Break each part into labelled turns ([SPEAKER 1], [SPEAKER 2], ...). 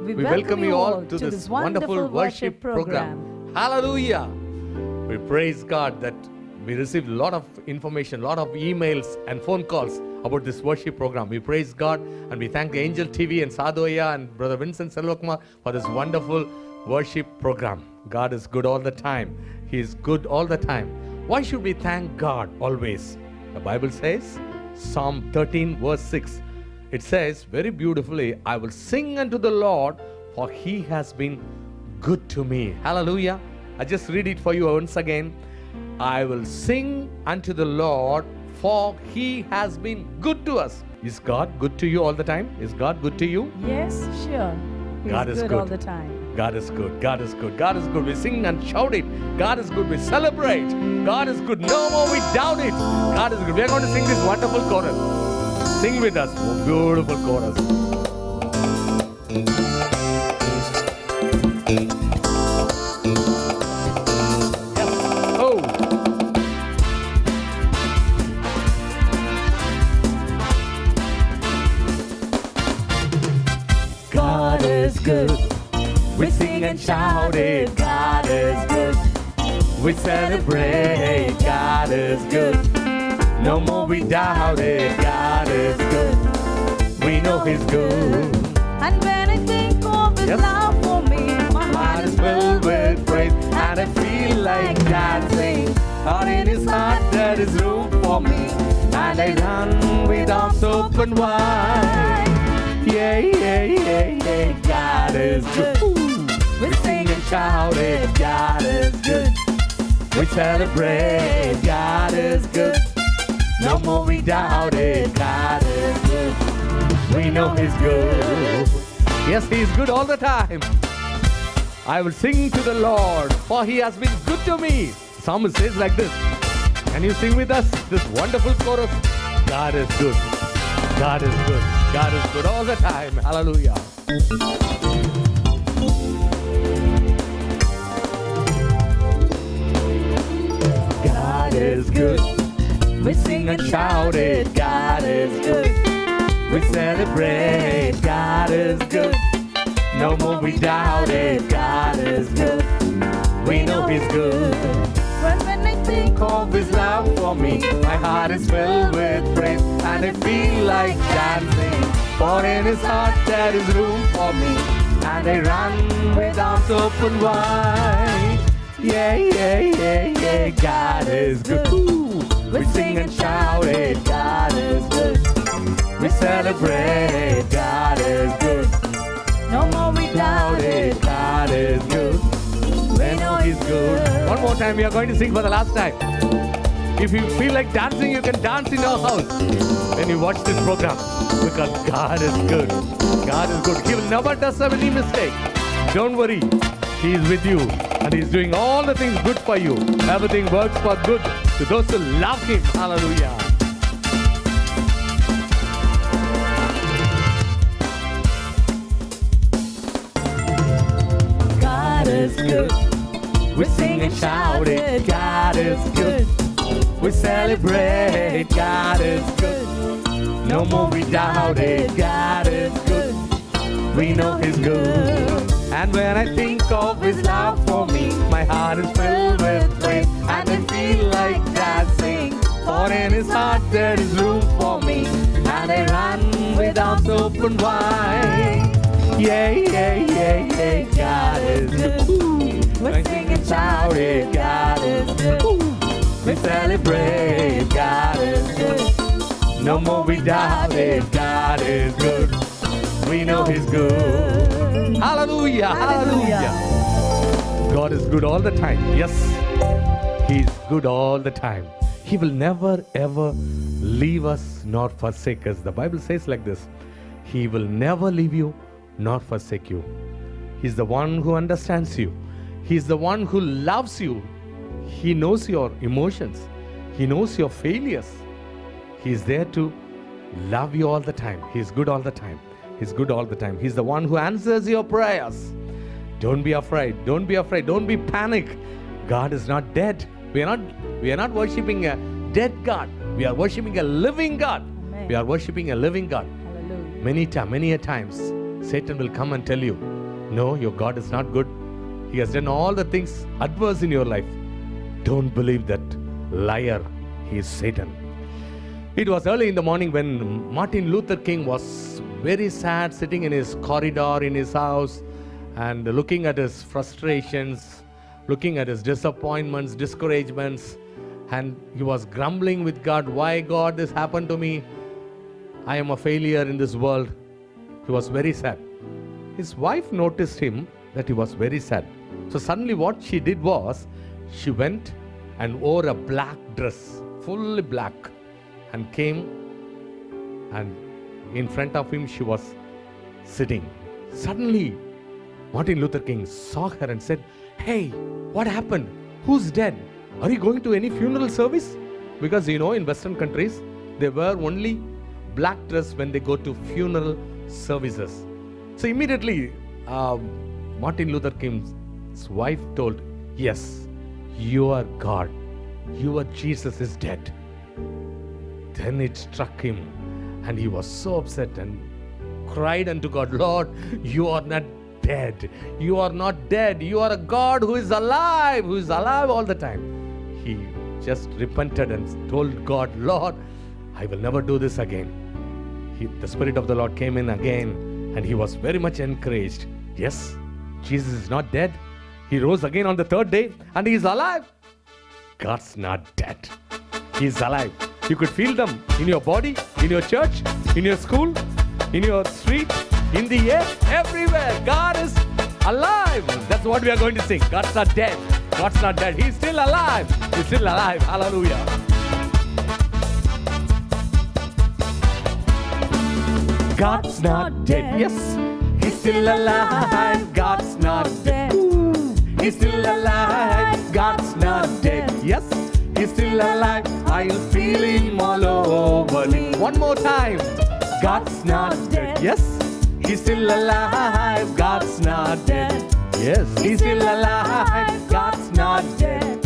[SPEAKER 1] We welcome you all to this wonderful worship program. Hallelujah. We praise God that we received a lot of information, a lot of emails and phone calls about this worship program. We praise God and we thank the Angel TV and Sadhoya and Brother Vincent Selvakumar for this wonderful worship program. God is good all the time. He is good all the time. Why should we thank God always? The Bible says, Psalm 13 verse 6. It says very beautifully, I will sing unto the Lord, for He has been good to me. Hallelujah. I just read it for you once again. I will sing unto the Lord, for He has been good to us. Is God good to you all the time? Is God good to you?
[SPEAKER 2] Yes, sure.
[SPEAKER 1] God is good
[SPEAKER 2] all the time.
[SPEAKER 1] God is good. God is good. God is good. We sing and shout it. God is good. We celebrate. God is good. No more we doubt it. God is good. We are going to sing this wonderful chorus. Sing with us. Oh, beautiful chorus. Yes. Oh. God is good. We sing and shout it. God is good. We celebrate. God is good. No more we doubt it. God is good. We know He's good.
[SPEAKER 2] And when I think of His love for me, my heart is filled with praise,
[SPEAKER 1] and I feel like dancing. Out in His heart there is room for me, and I run with arms open wide. Yeah, yeah, yeah, yeah. God is good. We sing and shout it. God is good. We celebrate. God is good. No more we doubt it. God is good. We know He's good. Yes, He is good all the time. I will sing to the Lord, for He has been good to me. The psalmist says like this. Can you sing with us this wonderful chorus? God is good. God is good. God is good all the time. Hallelujah. God is good. We sing and shout it. God is good. We celebrate. God is good. No more we doubt it. God is good. We know He's good.
[SPEAKER 2] When I think
[SPEAKER 1] Of His love for me, my heart is filled with praise, and I feel like dancing. For in His heart there is room for me, and I run with arms open wide. Yeah, yeah, yeah, yeah. God is good. We sing and shout it. God is good. We celebrate. God is good.
[SPEAKER 2] no more we doubt it.
[SPEAKER 1] God is good. We know He's good. One more time, we are going to sing for the last time. If you feel like dancing, you can dance in your house when you watch this program, because God is good. God is good. He will never does any mistake. Don't worry. He is with you, and He's doing all the things good for you. Everything works for good to those who love Him. Hallelujah.
[SPEAKER 2] God is good.
[SPEAKER 1] We sing and shout it. God is good. We celebrate. God is good. No more we doubt it. God is good. We know He's good. And when I think of His love for me, my heart is filled with praise, and I feel like dancing. For in His heart there is room for me, and I run with arms open wide. Yeah, yeah, yeah, yeah. God is good.
[SPEAKER 2] We sing and shout it.
[SPEAKER 1] God is good. We celebrate. God is good. No more we doubt it. God is good. We know He's good. Hallelujah. Hallelujah. God is good all the time. Yes, He's good all the time. He will never ever leave us nor forsake us. The Bible says like this. He will never leave you nor forsake you. He's the one who understands you. He's the one who loves you. He knows your emotions. He knows your failures. He's there to love you all the time. He's good all the time. He's good all the time. He's the one who answers your prayers. Don't be afraid. Don't be afraid. Don't be panic. God is not dead. We are not worshiping a dead God. We are worshiping a living God.
[SPEAKER 2] Amen.
[SPEAKER 1] We are worshiping a living God.
[SPEAKER 2] Hallelujah.
[SPEAKER 1] Many a times Satan will come and tell you, no, your God is not good. He has done all the things adverse in your life. Don't believe that liar. He is Satan. It was early in the morning when Martin Luther King was very sad, sitting in his corridor in his house and looking at his frustrations, looking at his disappointments, discouragements, and he was grumbling with God, why God this happened to me? I am a failure in this world. He was very sad. His wife noticed him that he was very sad. So suddenly what she did was, she went and wore a black dress, fully black, and came, and in front of him she was sitting. Suddenly Martin Luther King saw her and said, hey, what happened? Who's dead? Are you going to any funeral service? Because you know, in Western countries, they wear only black dress when they go to funeral services. So immediately, Martin Luther King's wife told, yes, your God, your Jesus is dead. Then it struck him, and he was so upset and cried unto God, Lord, you are not dead. You are not dead. You are a God who is alive all the time. He just repented and told God, Lord, I will never do this again. The Spirit of the Lord came in again, and he was very much encouraged. Yes, Jesus is not dead. He rose again on the third day, and he is alive. God's not dead. He is alive. You could feel them in your body, in your church, in your school, in your street, in the air, everywhere. God is alive. That's what we are going to sing. God's not dead. God's not dead. He's still alive. He's still alive. Hallelujah. God's not dead. Yes, he's still alive. God's not dead. He's still alive. God's not dead. Yes, he's still alive. I'll feel him all over me. One more time. God's not dead. Yes, he's still alive. God's not dead. Yes, he's still alive. God's not dead.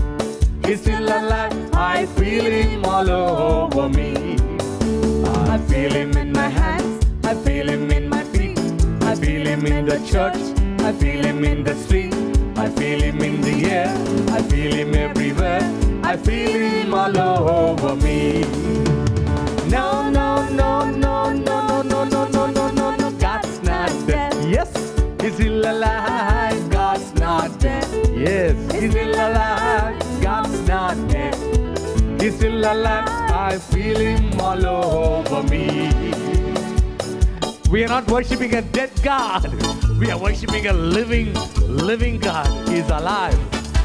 [SPEAKER 1] He's still alive. I feel him all over me. I feel him in my hands. I feel him in my feet. I feel him in the church. I feel him in the street. I feel him in the air. I feel him everywhere. I feel him all over me. No, no, no, no, no, no, no, no, no, no, no. God's not dead. Yes, he's still alive. God's not dead. Yes, he's still alive. God's not dead. He's still alive. I feel him all over me. We are not worshipping a dead God. We are worshipping a living God. He is alive.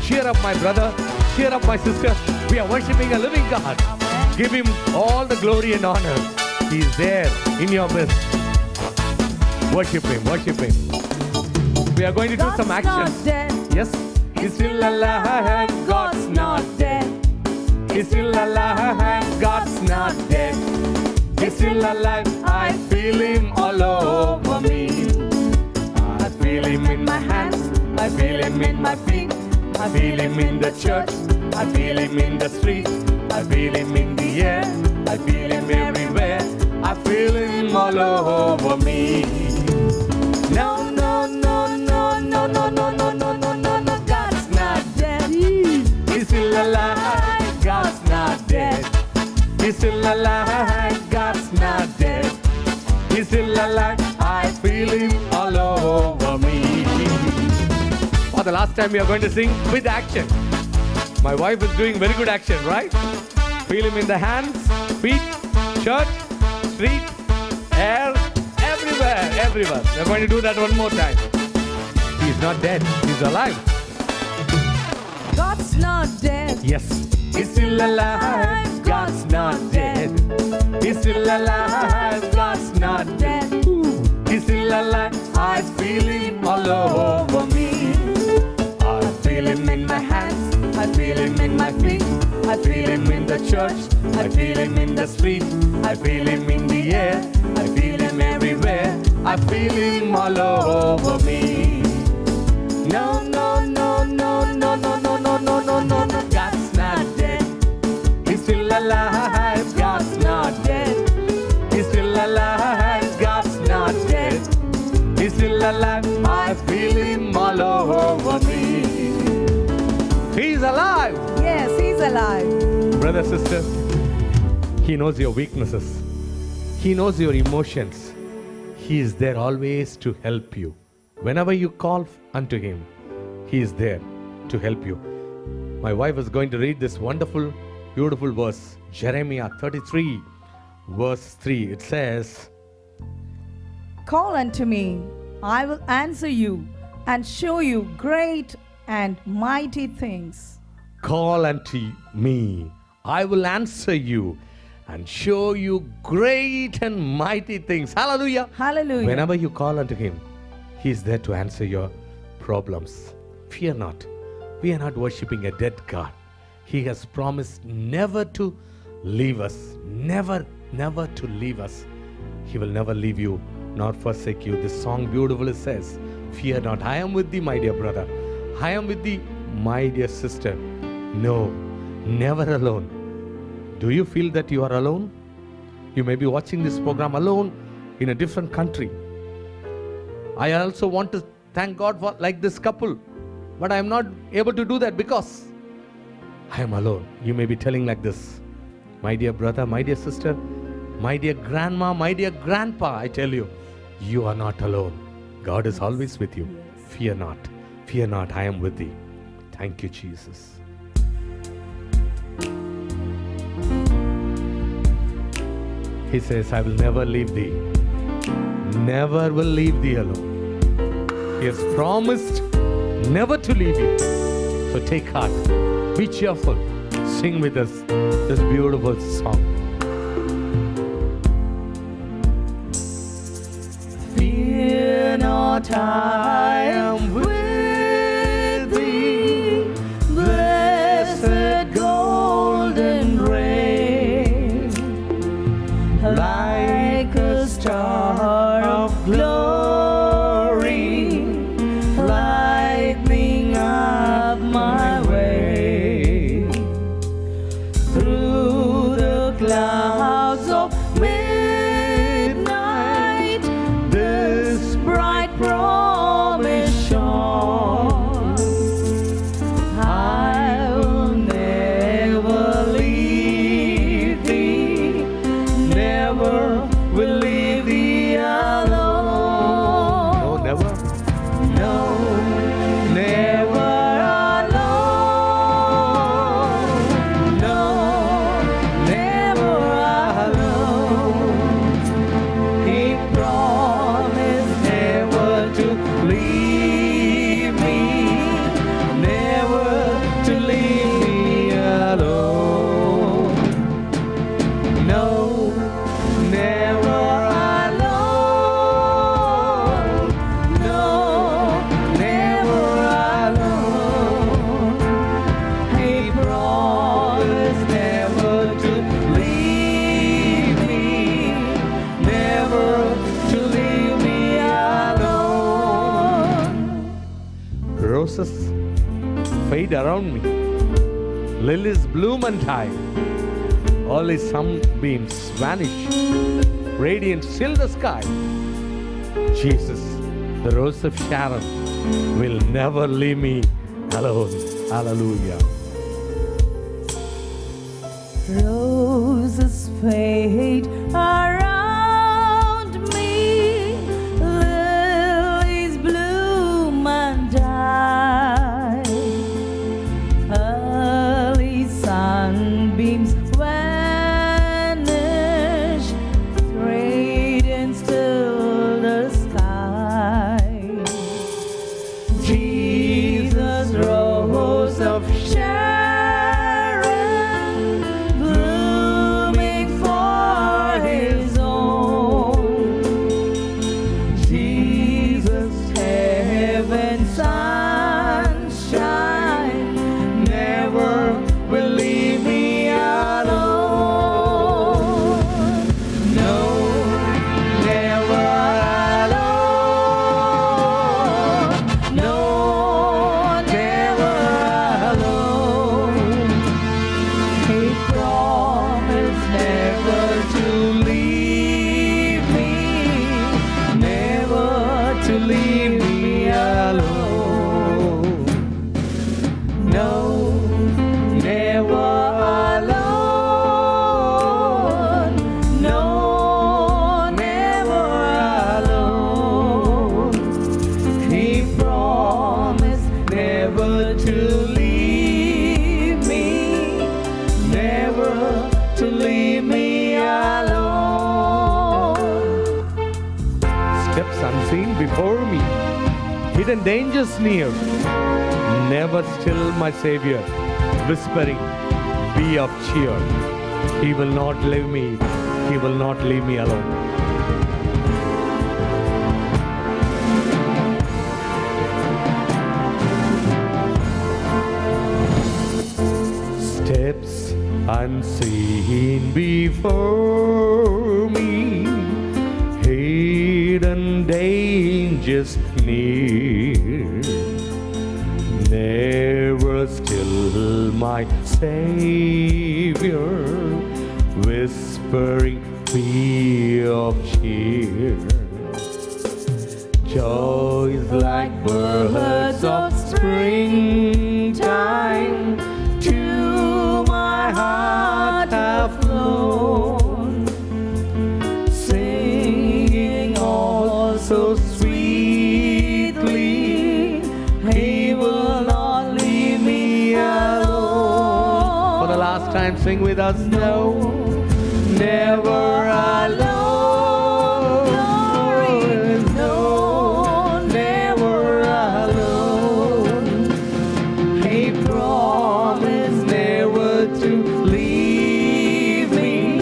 [SPEAKER 1] Cheer up, my brother. Cheer up, my sister. We are worshipping a living God. Give him all the glory and honor. He is there in your midst. Worship him. Worship him. We are going to do some action. Yes. He's still alive. God's not dead. He's still alive. God's not dead. He's still alive. I feel him all over me. I feel him in my hands. I feel him in my feet. I feel him in the church. I feel him in the street. I feel him in the air. I feel him everywhere. I feel him all over me. No, no, no, no, no, no, no, no, no, no, no, no. God's not dead. He's still alive. God's not dead. He's still alive. God's not dead. He's still alive. I feel him all over me. For the last time we are going to sing with action. My wife is doing very good action, right? Feel him in the hands, feet, church, street, air, everywhere, everywhere. We are going to do that one more time. He's not dead. He's alive.
[SPEAKER 2] God's not dead.
[SPEAKER 1] Yes. He's still alive. God's not dead. He's still alive. God's not dead. He's still alive. I feel him all over me. I feel him in my hands. I feel him in my feet. I feel him in the church. I feel him in the street. I feel him in the air. I feel him everywhere. I feel him all over me. No, no, no, no, no, no, no, no, no, no, no, no. God's not dead. He's still alive. God's not dead. He's still alive. God's not dead. He's alive. I feel Him all over me. He's alive.
[SPEAKER 2] Yes, He's alive.
[SPEAKER 1] Brother, sister, He knows your weaknesses. He knows your emotions. He is there always to help you. Whenever you call unto Him, He is there to help you. My wife is going to read this wonderful, beautiful verse, Jeremiah 33, verse 3. It says,
[SPEAKER 2] Call unto me, I will answer you and show you great and mighty things.
[SPEAKER 1] call unto me, I will answer you and show you great and mighty things. Hallelujah.
[SPEAKER 2] Hallelujah.
[SPEAKER 1] Whenever you call unto Him, He is there to answer your problems. Fear not. We are not worshipping a dead God. He has promised never to leave us. Never, never to leave us. He will never leave you nor forsake you. This song beautifully says, fear not. I am with thee, my dear brother. I am with thee, my dear sister. No, never alone. Do you feel that you are alone? You may be watching this program alone in a different country. I also want to thank God for like this couple, but I am not able to do that because I am alone. You may be telling like this, my dear brother, my dear sister, my dear grandma, my dear grandpa, I tell you, you are not alone. God is always with you. Fear not, I am with thee. Thank you, Jesus. He says, I will never leave thee. Never will leave thee alone. He has promised never to leave you. So take heart. Be cheerful. Sing with us this beautiful song.
[SPEAKER 2] Fear not, I am with thee. Blessed golden ray, like a star of glory, lighting up my way through the clouds of midnight. This bright promise shone, I will never leave thee, never will leave thee alone.
[SPEAKER 1] No, never.
[SPEAKER 2] No, never alone. No, never alone. He promised never to leave me, never to leave me alone. No, never alone. No, never alone. He promised never to leave me, never to leave me alone.
[SPEAKER 1] Roses fade around me. Lilies bloom and die. Only sunbeams vanish. Radiant still the sky. Jesus, the rose of Sharon, will never leave me alone. Hallelujah.
[SPEAKER 2] Roses fade around me, lilies bloom and die, early sunbeams vanish, radiant still the sky. Jesus, rose of Sharon, blooming for His own. Jesus, heaven's sunshine, never will leave me alone. No, never alone. No, never alone. He promised never to leave me, never to leave
[SPEAKER 1] unseen before me, hidden dangers near. Never still my Savior, whispering, be of cheer. He will not leave me, He will not leave me alone. Steps unseen before me, hidden dangers near. Never still my Savior, whispering, be of cheer. Joys like birds of springtime to my heart have flown, singing all so sweetly, He will not leave me alone. For the last time, sing with us. No, never alone. No, never alone. He promised never to leave me,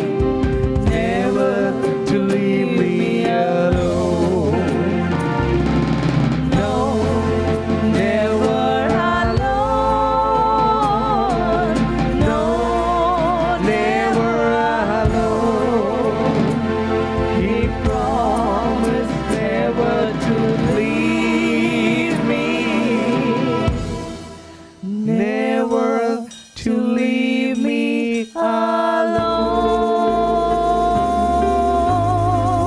[SPEAKER 1] never to leave me alone. No, never alone. No, never alone. He promised never to leave me, never to leave me alone.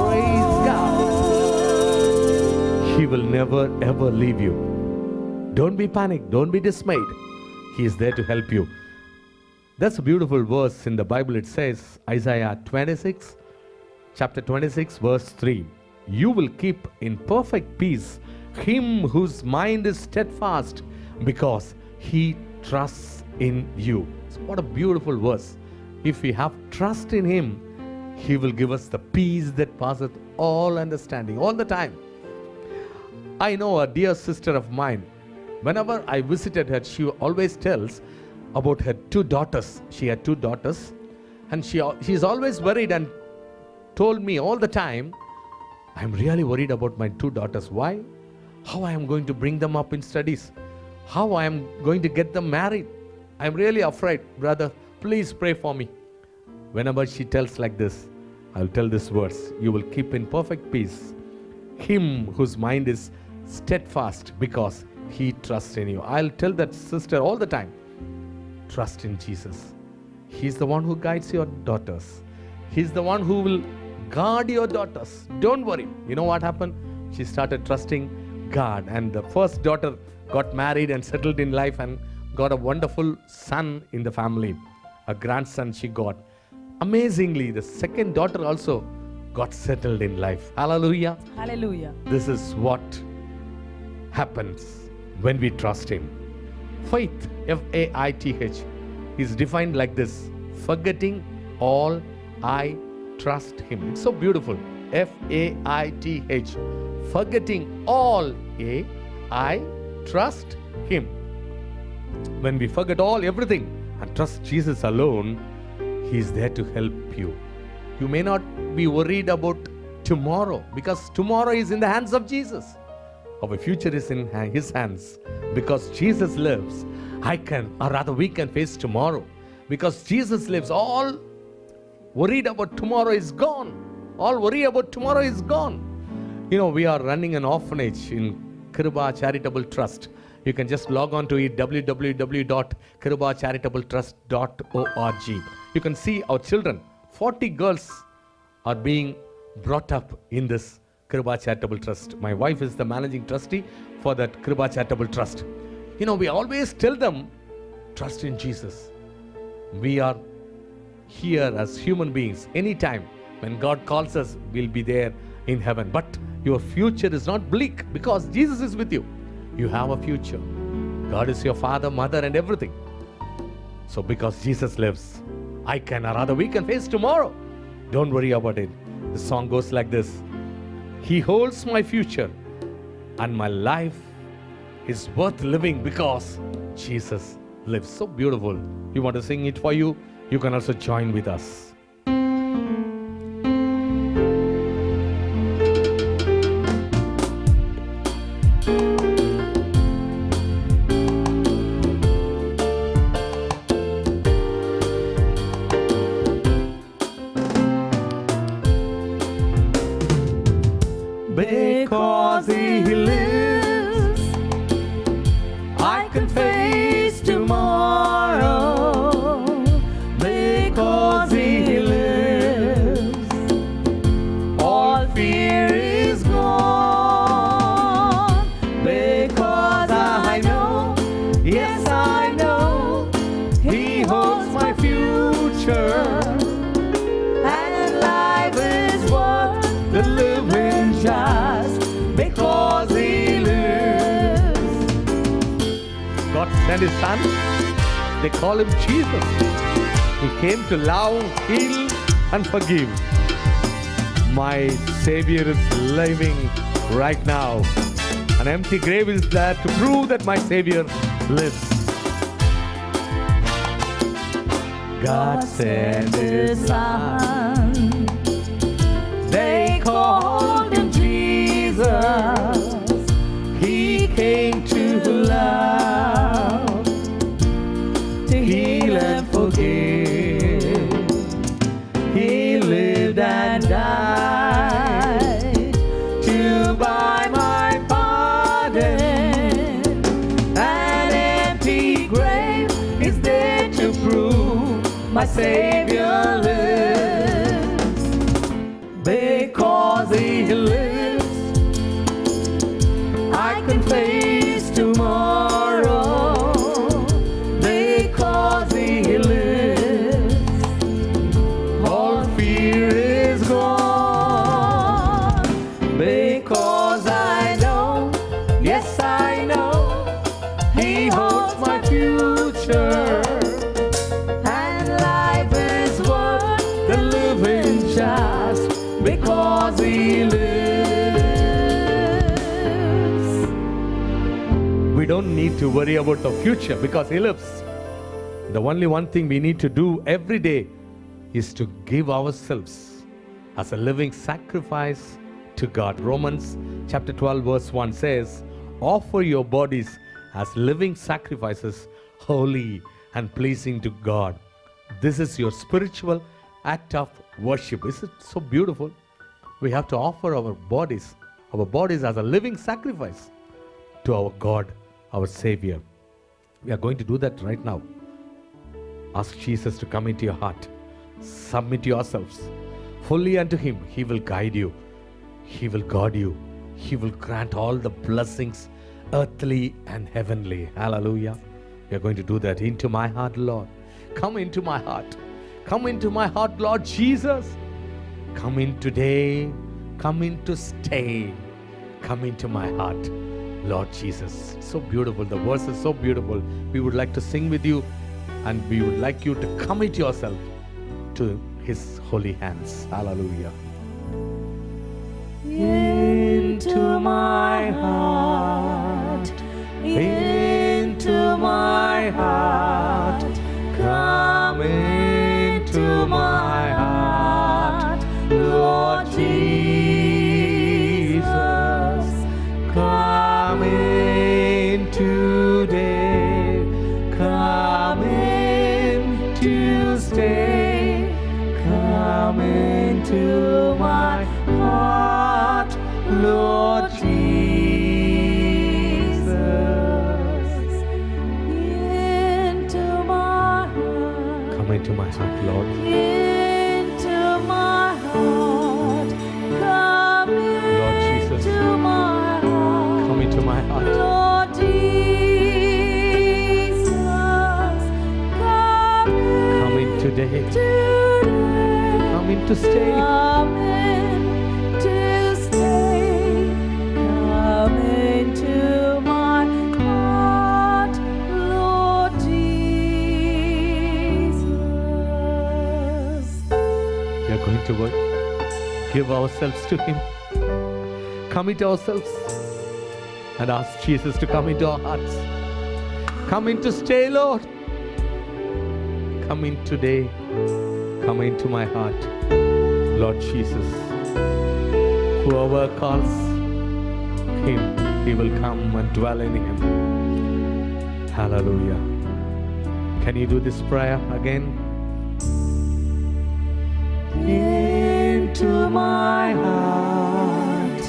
[SPEAKER 1] Praise God. He will never ever leave you. Don't be panicked. Don't be dismayed. He is there to help you. That's a beautiful verse in the Bible. It says, Isaiah 26, chapter 26, verse 3. You will keep in perfect peace him whose mind is steadfast, because he trusts in you. So what a beautiful verse. If we have trust in Him, He will give us the peace that passeth all understanding all the time. I know a dear sister of mine. Whenever I visited her, she always tells about her two daughters. She had two daughters, and she's always worried and told me all the time, I'm really worried about my two daughters. Why? How I am going to bring them up in studies? How I am going to get them married? I'm really afraid. Brother, please pray for me. Whenever she tells like this, I'll tell this verse. You will keep in perfect peace him whose mind is steadfast, because he trusts in you. I'll tell that sister all the time. Trust in Jesus. He's the one who guides your daughters. He's the one who will guard your daughters. Don't worry. You know what happened? She started trusting God, and the first daughter got married and settled in life and got a wonderful son in the family. A grandson she got. Amazingly, the second daughter also got settled in life. Hallelujah.
[SPEAKER 2] Hallelujah.
[SPEAKER 1] This is what happens when we trust Him. Faith, F-A-I-T-H, is defined like this: forgetting all, I trust Him. It's so beautiful. F-A-I-T-H, forgetting all, I trust Him. When we forget all, everything, and trust Jesus alone, He is there to help you. You may not be worried about tomorrow, because tomorrow is in the hands of Jesus. Our future is in His hands. Because Jesus lives, we can face tomorrow. Because Jesus lives, all worried about tomorrow is gone. All worry about tomorrow is gone. You know, we are running an orphanage in Kriba Charitable Trust. You can just log on to it, www.kribacharitabletrust.org. You can see our children. 40 girls are being brought up in this Kriba Charitable Trust. My wife is the managing trustee for that Kriba Charitable Trust. You know, we always tell them, trust in Jesus. We are here as human beings. Anytime when God calls us, we'll be there in heaven. But your future is not bleak, because Jesus is with you. You have a future. God is your father, mother, and everything. So because Jesus lives, we can face tomorrow. Don't worry about it. The song goes like this: He holds my future, and my life is worth living because Jesus lives. So beautiful. We want to sing it for you. You can also join with us. Because He lives, I can face tomorrow. Because He lives, all fear is gone. Because I know, yes I know, He holds my future, and life is worth the living just because He lives. God sent His Son. They call Him Jesus. He came to love, heal, and forgive. My Savior is living right now. An empty grave is there to prove that my Savior lives. God sent His Son. They called Him Jesus. He came to love, to heal and forgive. He lived and died to buy my pardon. An empty grave is there to prove my Savior lives. Because He lives, I can face tomorrow. Because He lives, all fear is gone. Because I know, yes I know, He holds my future, and life is worth the living just because He lives. We don't need to worry about the future because He lives. The only one thing we need to do every day is to give ourselves as a living sacrifice to God. Romans chapter 12 verse 1 says, offer your bodies as living sacrifices, holy and pleasing to God. This is your spiritual act of worship. Isn't it so beautiful? We have to offer our bodies as a living sacrifice to our God, our Savior. We are going to do that right now. Ask Jesus to come into your heart. Submit yourselves fully unto Him. He will guide you. He will guard you. He will grant all the blessings, earthly and heavenly. Hallelujah. We are going to do that. Into my heart, Lord. Come into my heart. Come into my heart, Lord Jesus. Come in today. Come in to stay. Come into my heart, Lord Jesus. So beautiful. The verse is so beautiful. We would like to sing with you, and we would like you to commit yourself to His holy hands. Hallelujah. Into my heart, into my heart, come into my heart, Lord Jesus, come in today, come in to stay, come into my heart, Lord Jesus, into my heart. Come into my heart, Lord. Into my heart. Come into my heart. Come into my heart. Lord Jesus, come in today. Come in to stay. Come in to stay. Come into my heart, Lord Jesus. We are going to work. Give ourselves to Him. commit ourselves and ask Jesus to come into our hearts. Come in to stay, Lord. Come in today. Come into my heart, Lord Jesus. Whoever calls him, he will come and dwell in him. Hallelujah. Can you do this prayer again? Into my heart,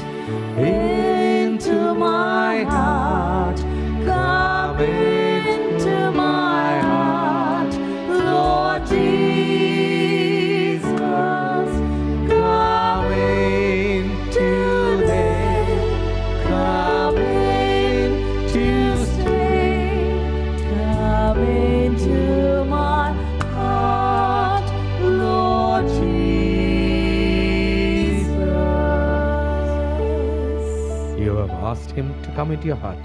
[SPEAKER 1] into my heart, come into my heart, Lord Jesus, come in today, come in to stay, come into my heart, Lord Jesus. You have asked him to come into your heart.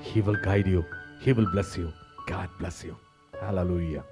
[SPEAKER 1] He will guide you. He will bless you. God bless you. Hallelujah.